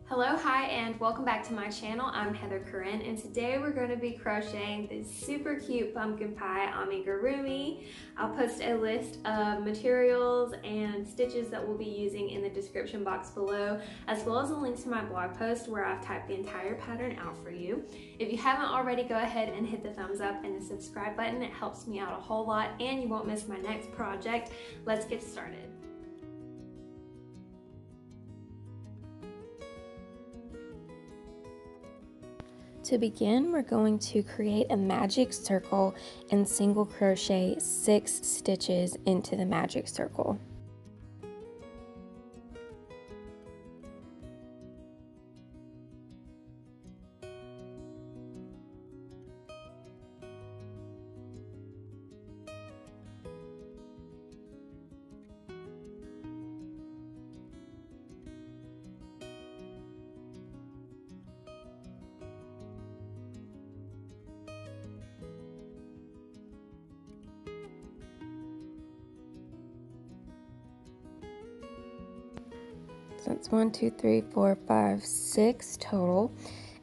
Hello, hi, and welcome back to my channel. I'm Heather Corinne, and today we're going to be crocheting this super cute pumpkin pie amigurumi. I'll post a list of materials and stitches that we'll be using in the description box below, as well as a link to my blog post where I've typed the entire pattern out for you. If you haven't already, go ahead and hit the thumbs up and the subscribe button. It helps me out a whole lot, and you won't miss my next project. Let's get started. To begin, we're going to create a magic circle and single crochet 6 stitches into the magic circle. So it's 1, 2, 3, 4, 5, 6 total.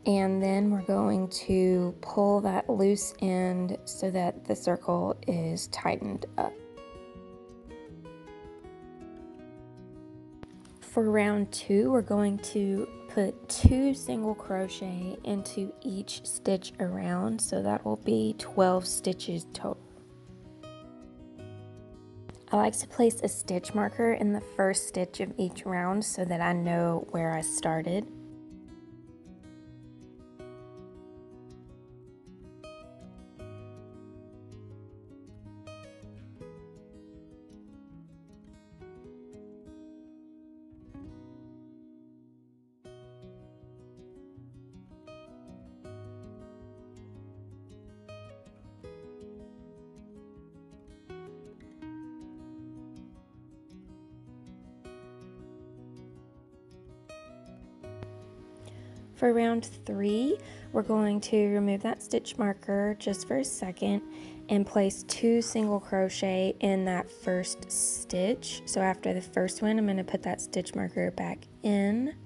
And then we're going to pull that loose end so that the circle is tightened up. For round 2, we're going to put 2 single crochet into each stitch around, so that will be 12 stitches total. I like to place a stitch marker in the first stitch of each round so that I know where I started. For round 3, we're going to remove that stitch marker just for a second and place 2 single crochet in that first stitch. So after the first one, I'm going to put that stitch marker back in,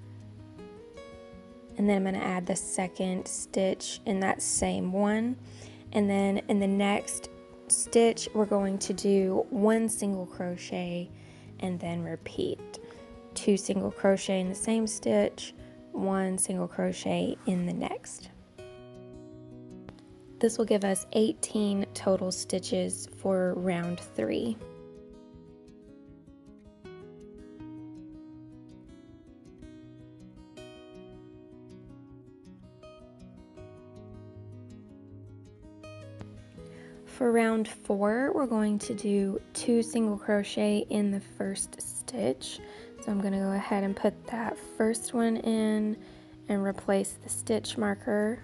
and then I'm going to add the second stitch in that same one, and then in the next stitch we're going to do 1 single crochet and then repeat 2 single crochet in the same stitch, 1 single crochet in the next. This will give us 18 total stitches for round 3. For round 4, we're going to do 2 single crochet in the first stitch. So I'm going to go ahead and put that first one in and replace the stitch marker.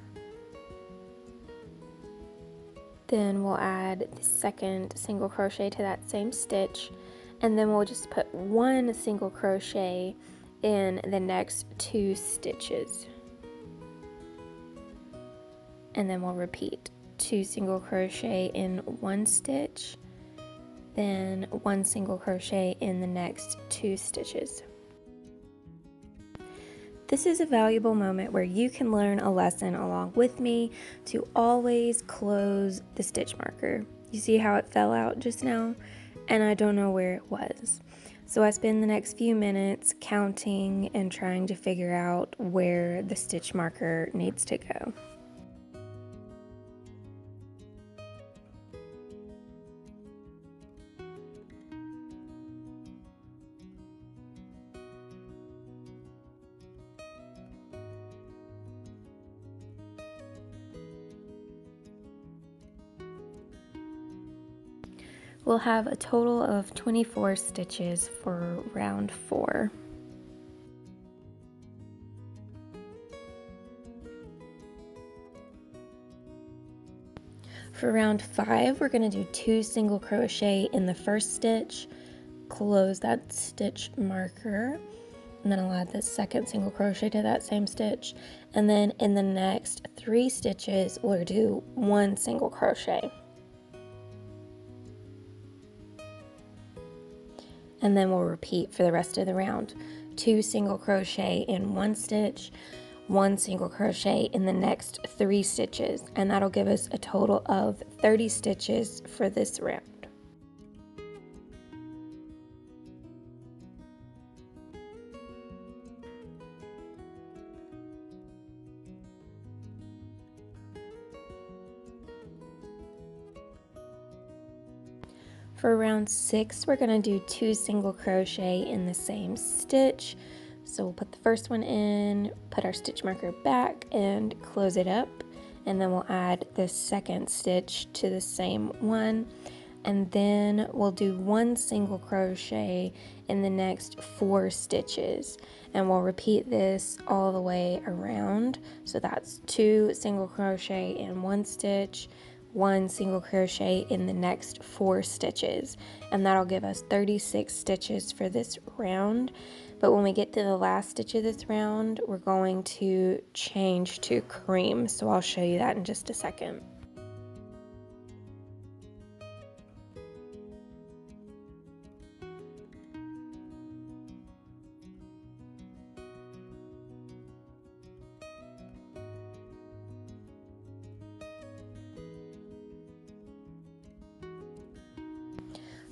Then we'll add the second single crochet to that same stitch, and then we'll just put 1 single crochet in the next 2 stitches. And then we'll repeat 2 single crochet in 1 stitch, then 1 single crochet in the next 2 stitches. This is a valuable moment where you can learn a lesson along with me to always close the stitch marker. You see how it fell out just now? And I don't know where it was. So I spend the next few minutes counting and trying to figure out where the stitch marker needs to go. We'll have a total of 24 stitches for round 4. For round 5, we're going to do 2 single crochet in the first stitch, close that stitch marker, and then I'll add the second single crochet to that same stitch, and then in the next 3 stitches we'll do 1 single crochet. And then we'll repeat for the rest of the round. 2 single crochet in one stitch, 1 single crochet in the next 3 stitches, and that'll give us a total of 30 stitches for this round. For round 6, we're going to do 2 single crochet in the same stitch. So we'll put the first one in, put our stitch marker back and close it up, and then we'll add the second stitch to the same one, and then we'll do 1 single crochet in the next 4 stitches, and we'll repeat this all the way around. So that's 2 single crochet in 1 stitch, 1 single crochet in the next 4 stitches, and that'll give us 36 stitches for this round. But when we get to the last stitch of this round, we're going to change to cream, so I'll show you that in just a second.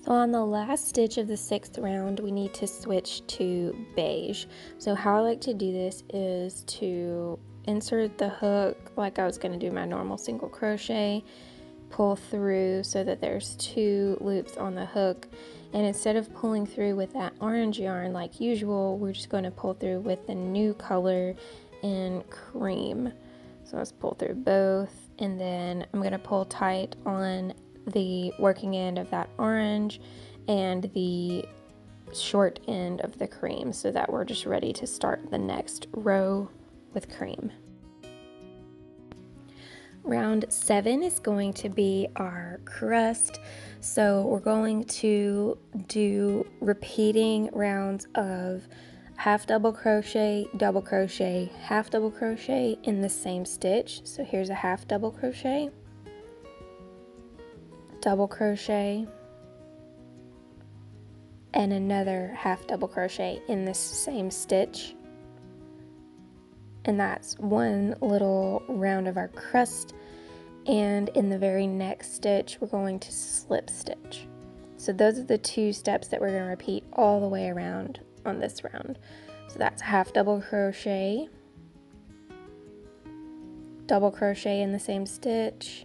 So on the last stitch of the 6th round, we need to switch to beige. So how I like to do this is to insert the hook like I was going to do my normal single crochet, pull through so that there's 2 loops on the hook, and instead of pulling through with that orange yarn like usual, we're just going to pull through with the new color in cream. So let's pull through both, and then I'm going to pull tight on the working end of that orange and the short end of the cream so that we're just ready to start the next row with cream. Round 7 is going to be our crust, so we're going to do repeating rounds of half double crochet, half double crochet in the same stitch. So here's a half double crochet, double crochet, and another half double crochet in this same stitch, and that's one little round of our crust. And in the very next stitch we're going to slip stitch. So those are the 2 steps that we're going to repeat all the way around on this round. So that's half double crochet, double crochet in the same stitch,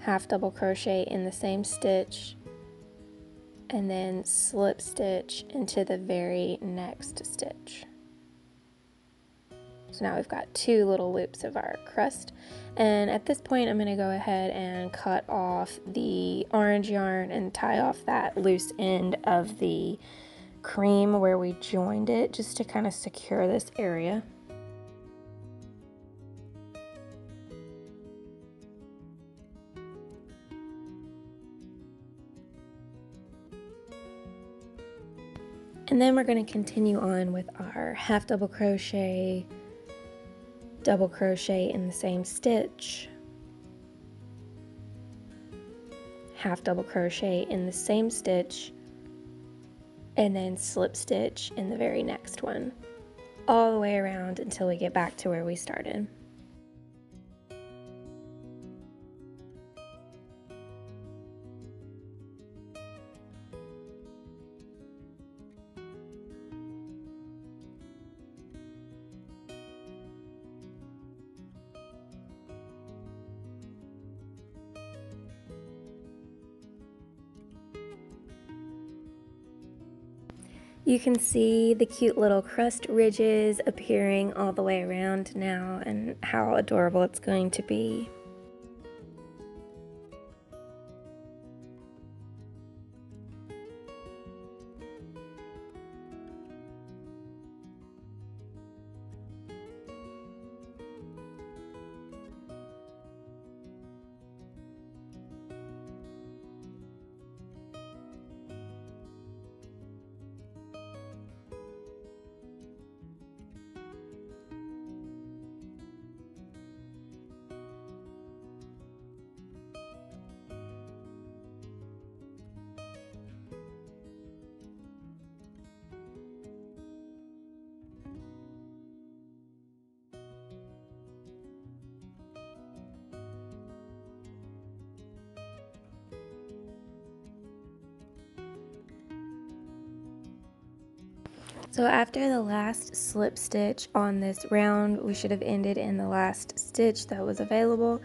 half double crochet in the same stitch, and then slip stitch into the very next stitch. So now we've got 2 little loops of our crust, and at this point I'm going to go ahead and cut off the orange yarn and tie off that loose end of the cream where we joined it, just to kind of secure this area. And then we're going to continue on with our half double crochet, double crochet in the same stitch, half double crochet in the same stitch, and then slip stitch in the very next one, all the way around until we get back to where we started. You can see the cute little crust ridges appearing all the way around now, and how adorable it's going to be. So after the last slip stitch on this round, we should have ended in the last stitch that was available.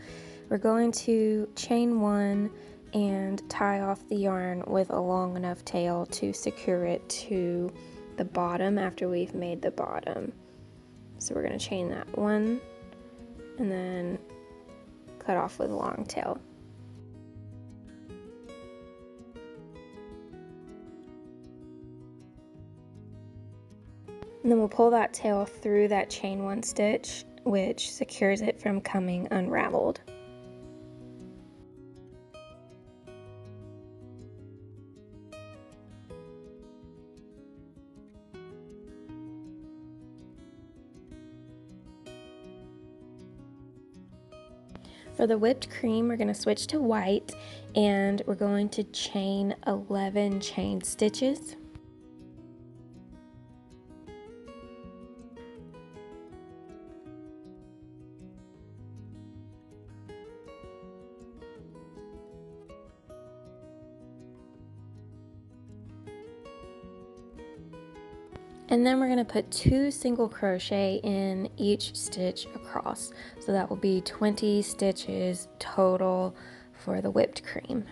We're going to chain 1 and tie off the yarn with a long enough tail to secure it to the bottom after we've made the bottom. So we're going to chain that 1 and then cut off with a long tail. And then we'll pull that tail through that chain 1 stitch, which secures it from coming unraveled. For the whipped cream, we're going to switch to white and we're going to chain 11 chain stitches. And then we're going to put 2 single crochet in each stitch across. So that will be 20 stitches total for the whipped cream.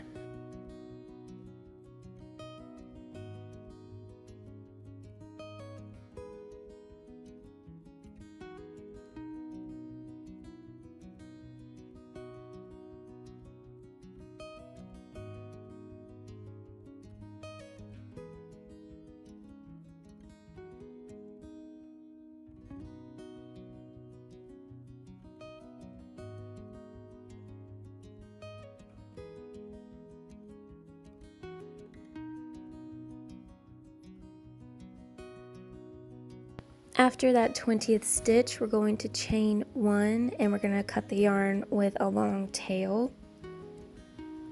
After that 20th stitch, we're going to chain 1 and we're going to cut the yarn with a long tail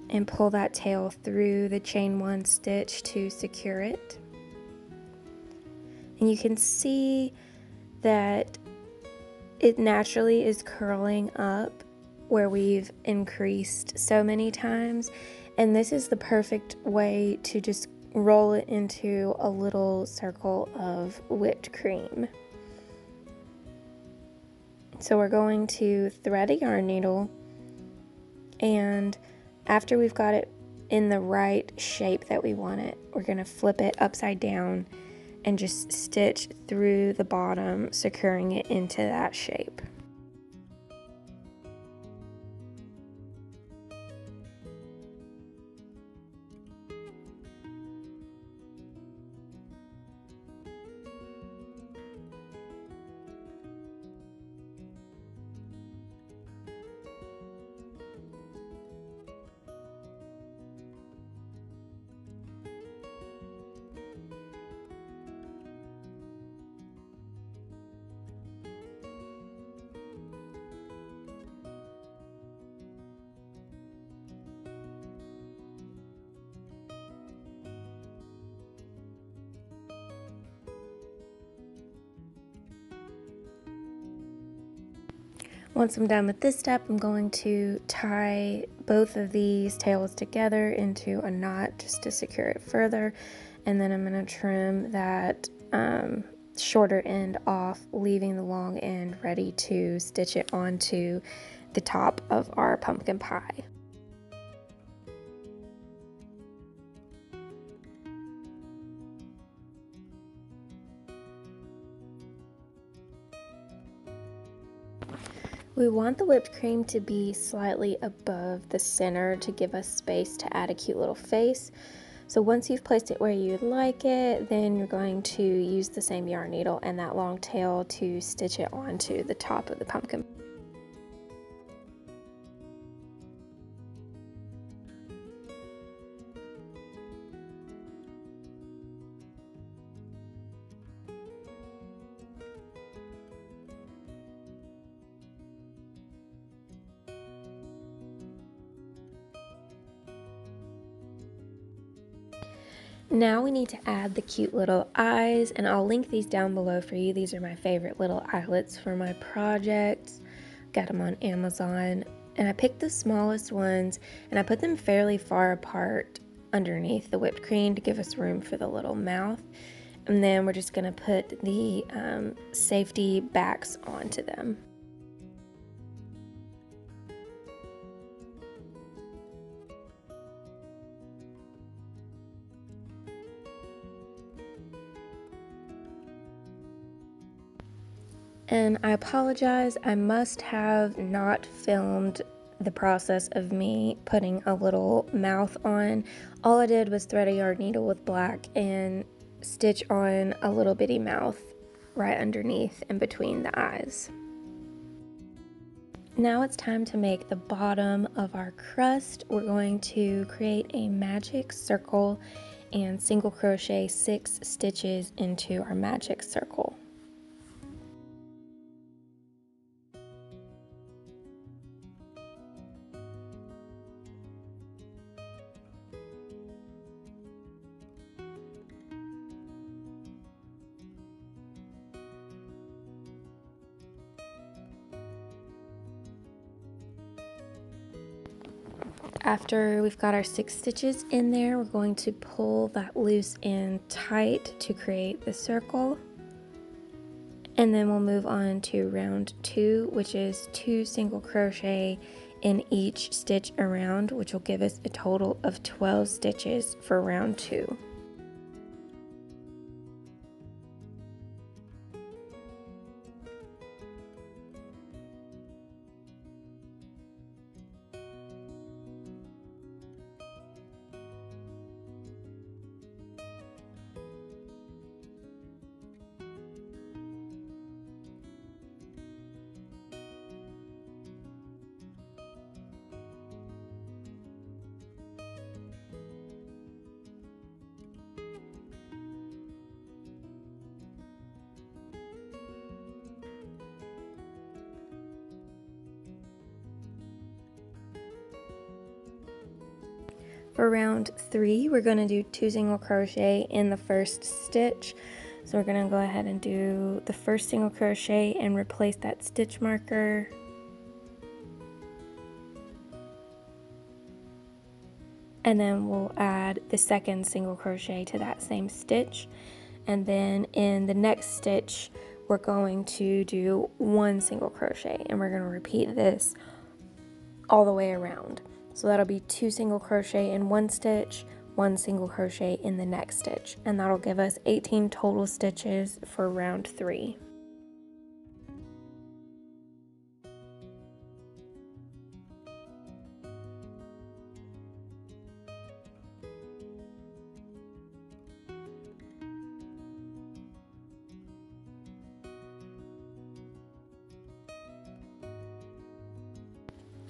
and pull that tail through the chain 1 stitch to secure it. And you can see that it naturally is curling up where we've increased so many times, and this is the perfect way to just roll it into a little circle of whipped cream. So we're going to thread a yarn needle, and after we've got it in the right shape that we want it, we're going to flip it upside down and just stitch through the bottom, securing it into that shape. Once I'm done with this step, I'm going to tie both of these tails together into a knot just to secure it further, and then I'm going to trim that shorter end off, leaving the long end ready to stitch it onto the top of our pumpkin pie. We want the whipped cream to be slightly above the center to give us space to add a cute little face. So once you've placed it where you'd like it, then you're going to use the same yarn needle and that long tail to stitch it onto the top of the pumpkin. Now we need to add the cute little eyes, and I'll link these down below for you. These are my favorite little eyelets for my projects. Got them on Amazon, and I picked the smallest ones and I put them fairly far apart underneath the whipped cream to give us room for the little mouth. And then we're just going to put the safety backs onto them. And I apologize, I must have not filmed the process of me putting a little mouth on. All I did was thread a yard needle with black and stitch on a little bitty mouth right underneath in between the eyes. Now it's time to make the bottom of our crust. We're going to create a magic circle and single crochet 6 stitches into our magic circle. After we've got our 6 stitches in there, we're going to pull that loose end tight to create the circle. And then we'll move on to round 2, which is 2 single crochet in each stitch around, which will give us a total of 12 stitches for round 2. For round 3, we're going to do 2 single crochet in the first stitch. So we're going to go ahead and do the first single crochet and replace that stitch marker. And then we'll add the second single crochet to that same stitch. And then in the next stitch, we're going to do 1 single crochet, and we're going to repeat this all the way around. So that'll be 2 single crochet in one stitch, 1 single crochet in the next stitch, and that'll give us 18 total stitches for round 3.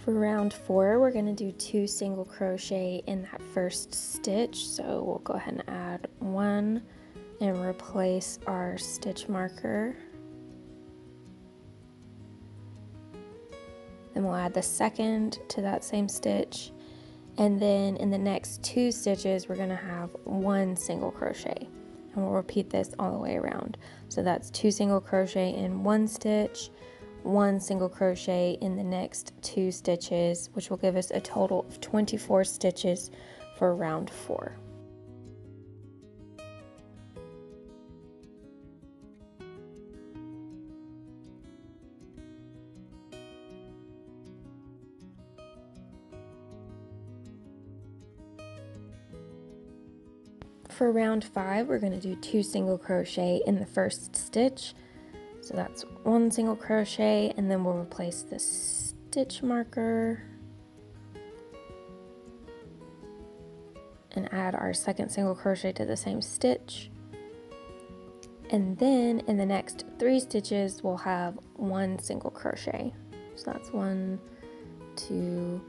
For round 4, we're going to do 2 single crochet in that first stitch. So we'll go ahead and add 1 and replace our stitch marker. Then we'll add the second to that same stitch. And then in the next 2 stitches, we're going to have 1 single crochet. And we'll repeat this all the way around. So that's 2 single crochet in one stitch, 1 single crochet in the next 2 stitches, which will give us a total of 24 stitches for round 4. For round 5, we're going to do 2 single crochet in the first stitch. So that's 1 single crochet, and then we'll replace the stitch marker and add our second single crochet to the same stitch. And then in the next 3 stitches, we'll have 1 single crochet. So that's 1, 2,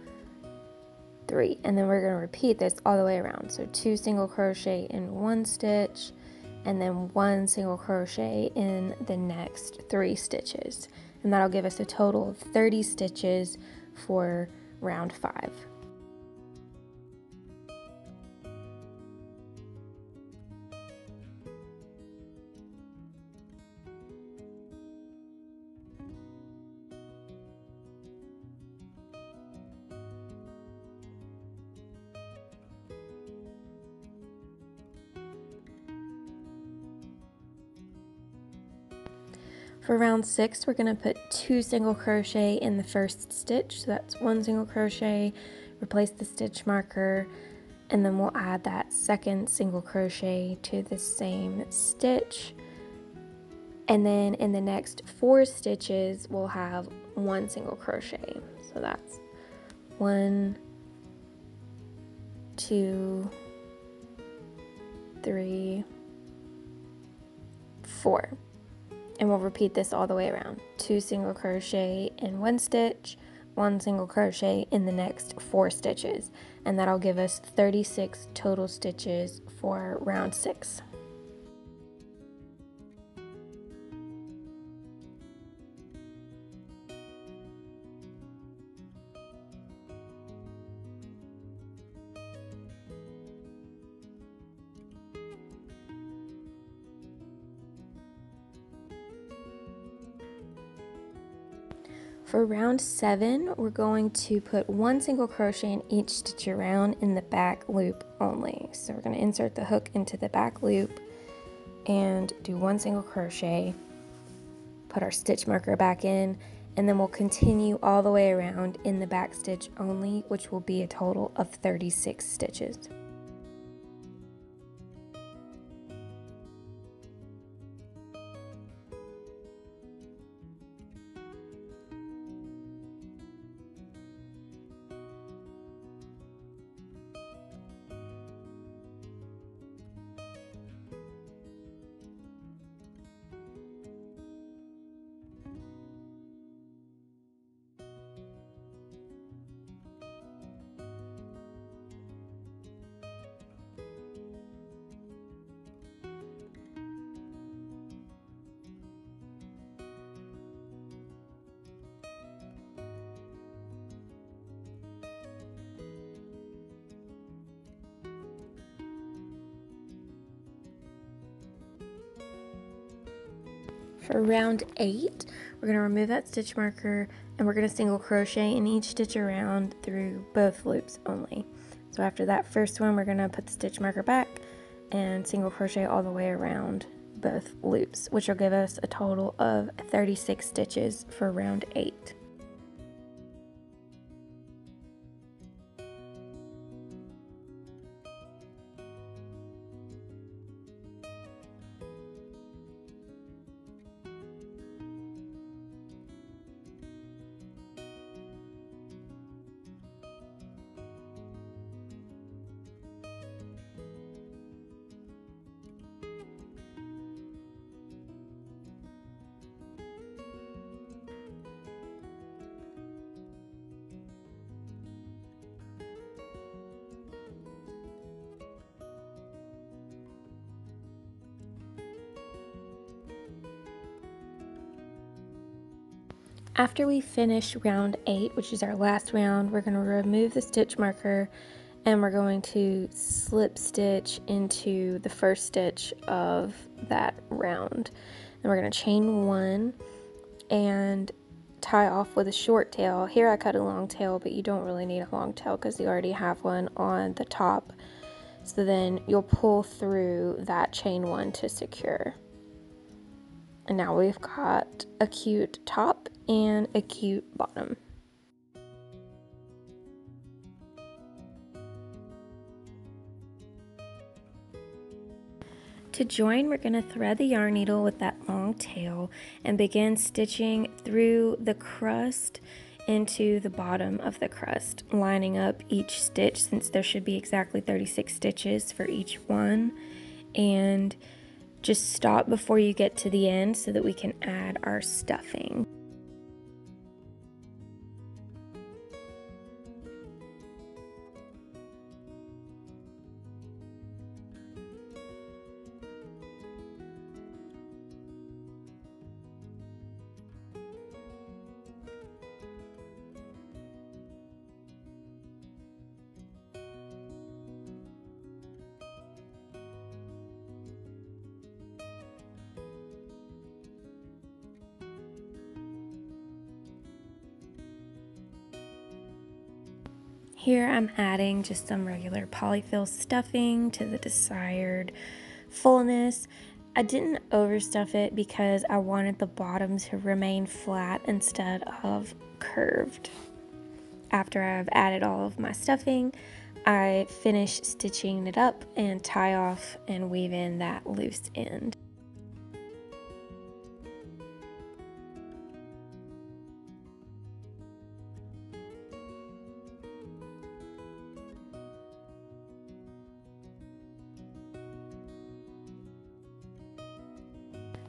3. And then we're going to repeat this all the way around. So 2 single crochet in one stitch, and then 1 single crochet in the next 3 stitches, and that'll give us a total of 30 stitches for round 5. For round 6, we're going to put 2 single crochet in the first stitch. So that's 1 single crochet, replace the stitch marker, and then we'll add that second single crochet to the same stitch. And then in the next 4 stitches, we'll have 1 single crochet. So that's 1, 2, 3, 4. And we'll repeat this all the way around. 2 single crochet in 1 stitch, 1 single crochet in the next 4 stitches. And that'll give us 36 total stitches for round 6. For round 7, we're going to put 1 single crochet in each stitch around in the back loop only. So we're going to insert the hook into the back loop and do 1 single crochet, put our stitch marker back in, and then we'll continue all the way around in the back stitch only, which will be a total of 36 stitches. For round 8, we're going to remove that stitch marker and we're going to single crochet in each stitch around through both loops only. So after that first one, we're going to put the stitch marker back and single crochet all the way around both loops, which will give us a total of 36 stitches for round 8. After we finish round 8, which is our last round, we're going to remove the stitch marker and we're going to slip stitch into the first stitch of that round. And we're going to chain 1 and tie off with a short tail. Here I cut a long tail, but you don't really need a long tail because you already have one on the top. So then you'll pull through that chain 1 to secure. And now we've got a cute top and a cute bottom. To join, we're going to thread the yarn needle with that long tail and begin stitching through the crust into the bottom of the crust, lining up each stitch since there should be exactly 36 stitches for each one. And just stop before you get to the end so that we can add our stuffing. Here I'm adding just some regular polyfill stuffing to the desired fullness, I didn't overstuff it because I wanted the bottom to remain flat instead of curved. After I've added all of my stuffing, I finish stitching it up and tie off and weave in that loose end.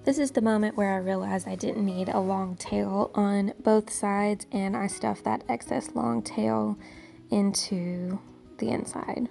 This is the moment where I realized I didn't need a long tail on both sides, and I stuffed that excess long tail into the inside.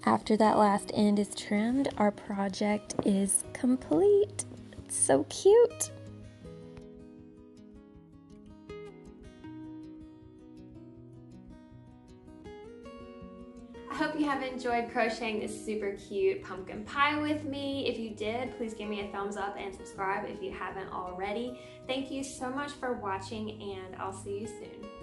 After that last end is trimmed, our project is complete. It's so cute. I hope you have enjoyed crocheting this super cute pumpkin pie with me. If you did, please give me a thumbs up and subscribe if you haven't already. Thank you so much for watching, and I'll see you soon.